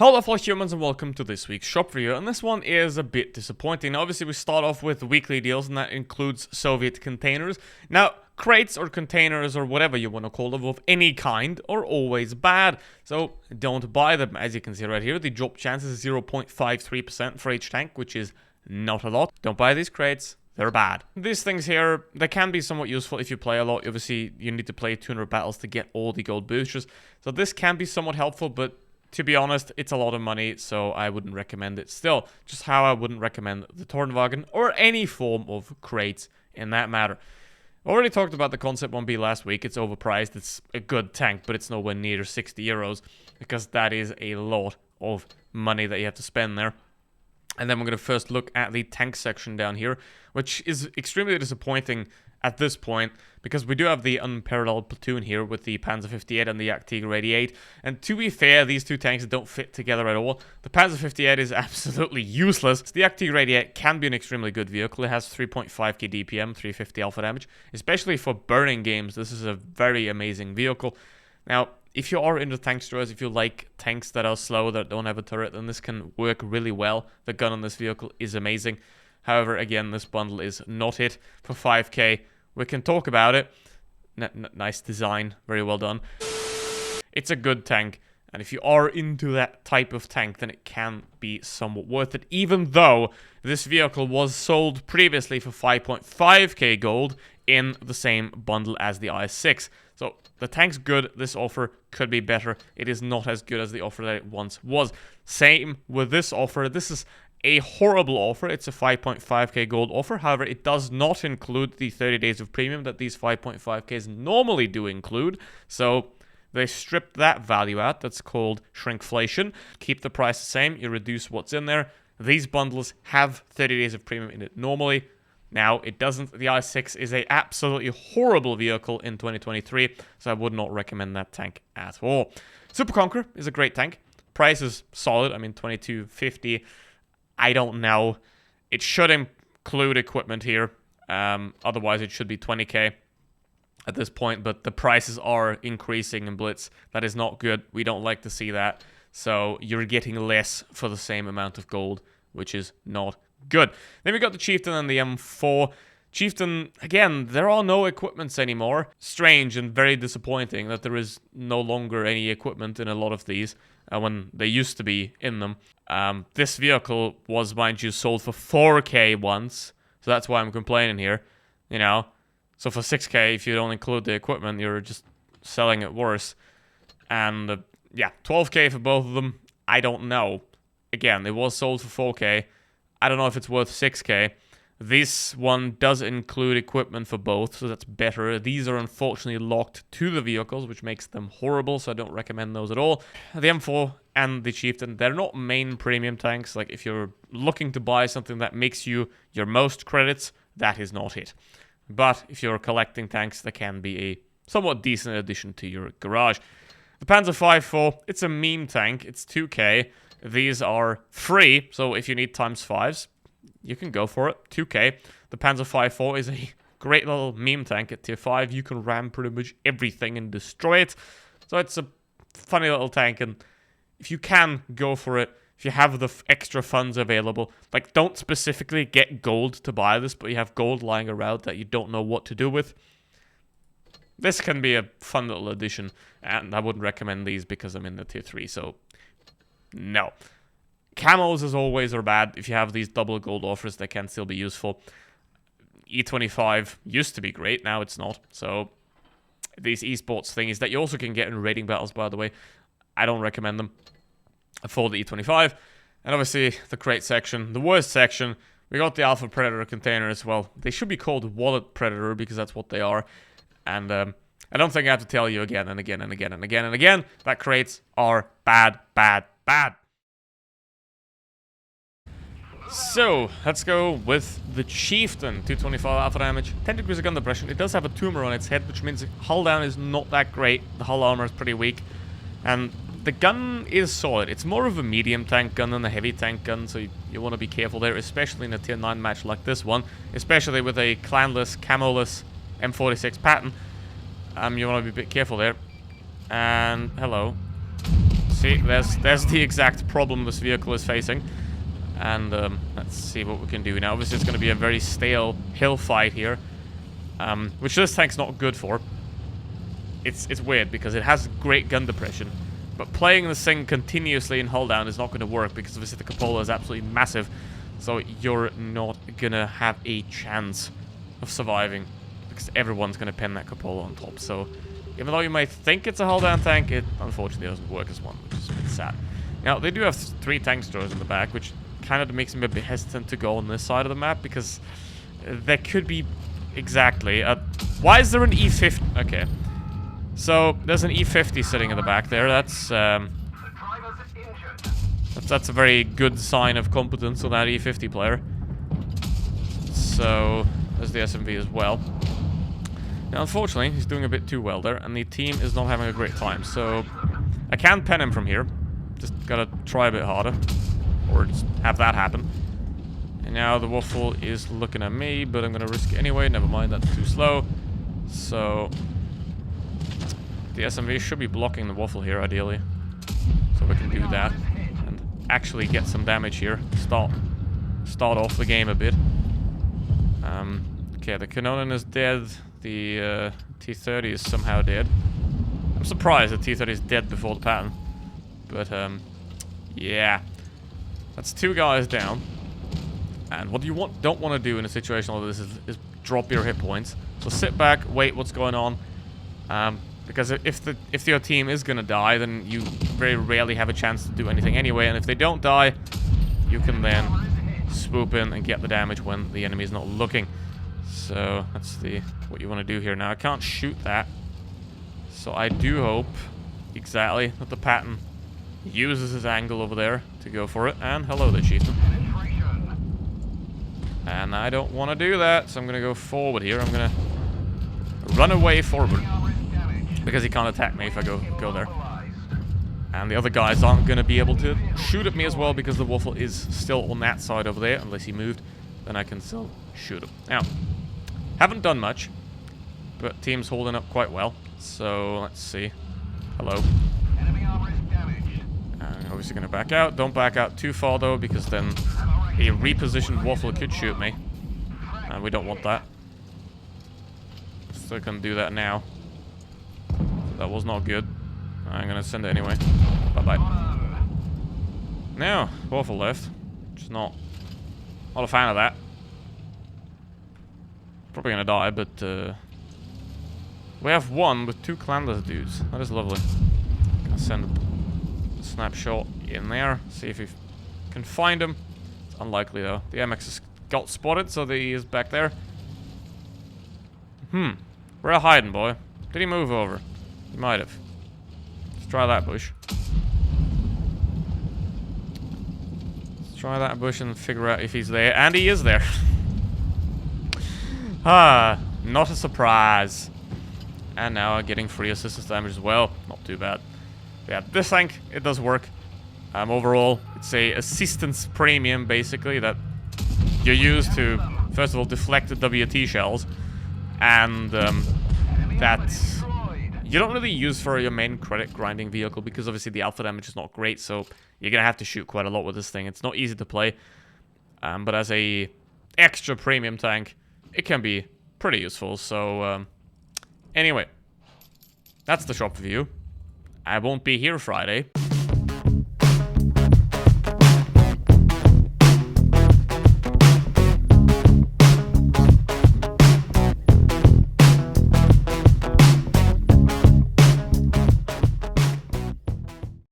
Hello fellow humans and welcome to this week's shop review, and this one is a bit disappointing. Now, obviously we start off with weekly deals, and that includes Soviet containers. Now, crates or containers or whatever you want to call them of any kind are always bad, so don't buy them. As you can see right here, the drop chance is 0.53% for each tank, which is not a lot. Don't buy these crates. They're bad. These things here, they can be somewhat useful if you play a lot. Obviously, you need to play 200 battles to get all the gold boosters, so this can be somewhat helpful, but to be honest, it's a lot of money, so I wouldn't recommend it. Still, just how I wouldn't recommend the Tornwagen or any form of crates in that matter. Already talked about the Concept 1B last week. It's overpriced. It's a good tank, but it's nowhere near 60 euros because that is a lot of money that you have to spend there. And then we're going to first look at the tank section down here, which is extremely disappointing at this point, because we do have the unparalleled platoon here with the Panzer 58 and the Yak Tiger 88. And to be fair, these two tanks don't fit together at all. The Panzer 58 is absolutely useless. The Yak Tiger 88 can be an extremely good vehicle. It has 3.5k DPM, 350 alpha damage. Especially for burning games, this is a very amazing vehicle. Now, if you are into tank destroyers, if you like tanks that are slow, that don't have a turret, then this can work really well. The gun on this vehicle is amazing. However, again, this bundle is not it. For 5k, we can talk about it. Nice design, very well done. It's a good tank, and if you are into that type of tank, then it can be somewhat worth it, even though this vehicle was sold previously for 5.5k gold in the same bundle as the IS-6. So the tank's good. This offer could be better. It is not as good as the offer that it once was. Same with this offer. This is a horrible offer. It's a 5.5k gold offer. However, it does not include the 30 days of premium that these 5.5ks normally do include. So they stripped that value out. That's called shrinkflation. Keep the price the same. You reduce what's in there. These bundles have 30 days of premium in it normally. Now, it doesn't. The i6 is a absolutely horrible vehicle in 2023, so I would not recommend that tank at all. Super Conqueror is a great tank. Price is solid. I mean, 2250. I don't know. It should include equipment here. Otherwise, it should be 20k at this point, but the prices are increasing in Blitz. That is not good. We don't like to see that. So you're getting less for the same amount of gold, which is not good. Then we got the Chieftain and the M4. Chieftain, again, there are no equipments anymore. Strange and very disappointing that there is no longer any equipment in a lot of these when they used to be in them. This vehicle was, mind you, sold for 4k once, so that's why I'm complaining here, you know. So for 6k, if you don't include the equipment, you're just selling it worse. And yeah, 12k for both of them, I don't know. Again, it was sold for 4k. I don't know if it's worth 6k. This one does include equipment for both, so that's better. These are unfortunately locked to the vehicles, which makes them horrible, so I don't recommend those at all. The M4 and the Chieftain, they're not main premium tanks. Like, if you're looking to buy something that makes you your most credits, that is not it. But if you're collecting tanks, they can be a somewhat decent addition to your garage. The Panzer 5.4, it's a meme tank. It's 2k. These are free, so if you need ×5s, you can go for it. 2k. The Panzer 5.4 is a great little meme tank at tier 5. You can ram pretty much everything and destroy it. So it's a funny little tank, and if you can, go for it. If you have the extra funds available, like, don't specifically get gold to buy this, but you have gold lying around that you don't know what to do with, this can be a fun little addition, and I wouldn't recommend these because I'm in the tier 3, so no. Camos, as always, are bad. If you have these double gold offers, they can still be useful. E25 used to be great, now it's not. So these esports things that you also can get in raiding battles, by the way, I don't recommend them for the E25. And obviously, the crate section, the worst section, we got the Alpha Predator container as well. They should be called Wallet Predator because that's what they are. And I don't think I have to tell you again and again and again and again and again that crates are bad, bad, bad. So, let's go with the Chieftain. 225 alpha damage, 10 degrees of gun depression. It does have a tumor on its head, which means hull down is not that great. The hull armor is pretty weak. And the gun is solid. It's more of a medium tank gun than a heavy tank gun, so you want to be careful there, especially in a tier 9 match like this one. Especially with a clanless, camoless M46 pattern. You want to be a bit careful there. And, hello. See, there's the exact problem this vehicle is facing. And let's see what we can do now. Obviously, it's going to be a very stale hill fight here, which this tank's not good for. It's weird because it has great gun depression, but playing this thing continuously in hull down is not going to work because obviously the cupola is absolutely massive, so you're not going to have a chance of surviving because everyone's going to pin that cupola on top. So even though you might think it's a hull down tank, it unfortunately doesn't work as one, which is a bit sad. Now, they do have 3 tank destroyers in the back, which kind of makes me a bit hesitant to go on this side of the map because there could be exactly why is there an E50? Okay, so there's an E50 sitting in the back there. That's a very good sign of competence on that E50 player. So there's the SMV as well. Now unfortunately he's doing a bit too well there and the team is not having a great time, so I can pen him from here. Just gotta try a bit harder. Or just have that happen. And now the waffle is looking at me, but I'm going to risk it anyway. Never mind, that's too slow. So the SMV should be blocking the waffle here, ideally. So we can do that. And actually get some damage here. Start off the game a bit. Okay, the Canonin is dead. The T-30 is somehow dead. I'm surprised the T-30 is dead before the pattern. But, yeah. That's 2 guys down. And what you don't want to do in a situation like this is drop your hit points. So sit back, wait what's going on. Because if your team is going to die, then you very rarely have a chance to do anything anyway. And if they don't die, you can then swoop in and get the damage when the enemy is not looking. So that's what you want to do here. Now I can't shoot that. So I do hope exactly that the pattern uses his angle over there to go for it. And hello there, chieftain. And I don't want to do that, so I'm going to go forward here. I'm going to run away forward because he can't attack me if I go there. And the other guys aren't going to be able to shoot at me as well because the waffle is still on that side over there. Unless he moved, then I can still shoot him. Now, haven't done much, but team's holding up quite well. So let's see. Hello. Obviously going to back out. Don't back out too far though, because then a repositioned waffle could shoot me, and we don't want that. Still can do that now. That was not good. I'm going to send it anyway. Bye bye. Now waffle left. Just not a fan of that. Probably going to die, but we have 1 with 2 clanders dudes. That is lovely. Gonna send snapshot in there, see if we can find him. It's unlikely though. The MX has got spotted, so he is back there. Where are hiding, boy? Did he move over? He might have. Let's try that bush. Let's try that bush and figure out if he's there. And he is there. Not a surprise. And now getting free assistance damage as well. Not too bad. Yeah, this tank, it does work. Overall, it's a assistance premium, basically, that you use to, first of all, deflect the WT shells. And that you don't really use for your main credit grinding vehicle because obviously the alpha damage is not great, so you're going to have to shoot quite a lot with this thing. It's not easy to play. But as a extra premium tank, it can be pretty useful. So, anyway, that's the shop review. I won't be here Friday.